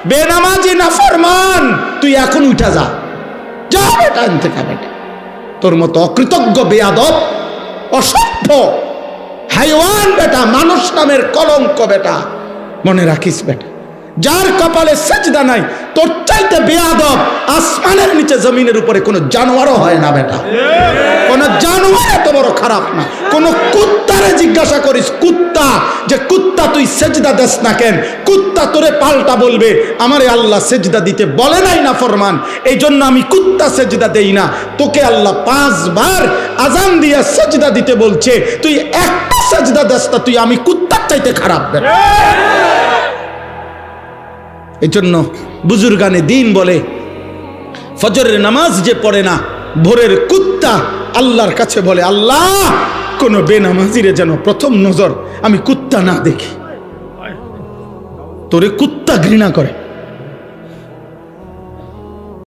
বেনামাজি নাফরমান, তুই এখন উঠা যা, যা বেটা এখান থেকে বেটা। তোর মতো অকৃতজ্ঞ, বেয়াদব, অসভ্য, হাইওয়ান বেটা, মানুষ নামের কলঙ্ক বেটা, মনে রাখিস বেটা, যার কপালে সেজদা নাই তোর চাইতে বেয়াদব আসমানের নিচে জমিনের উপরে কোনো জানোয়ারও হয় না বেটা। কোন জানোয়ার এত বড় খারাপ না। কোন কুত্তারে জিজ্ঞাসা করিস, কুত্তা, যে কুত্তা তুই সেজদা দেস না কেন, কুত্তা তোরে পাল্টা বলবে আমারে আল্লাহ সেজদা দিতে বলে নাই না ফরমান, এই জন্য আমি কুত্তা সেজদা দেই না। তোকে আল্লাহ 5 বার আজান দিয়ে সেজদা দিতে বলছে, তুই একটা সেজদা দেস না, তুই আমি কুত্তার চাইতে খারাপ বেটা। এই জন্য বুজুর্গানে দিন বলে, ফজরের নামাজ যে পড়ে না, ভোরের কুত্তা আল্লাহর কাছে বলে, আল্লাহ কোন বেনামাজিরে যেন প্রথম নজর আমি কুত্তা না দেখি। তোরে কুত্তা ঘৃণা করে।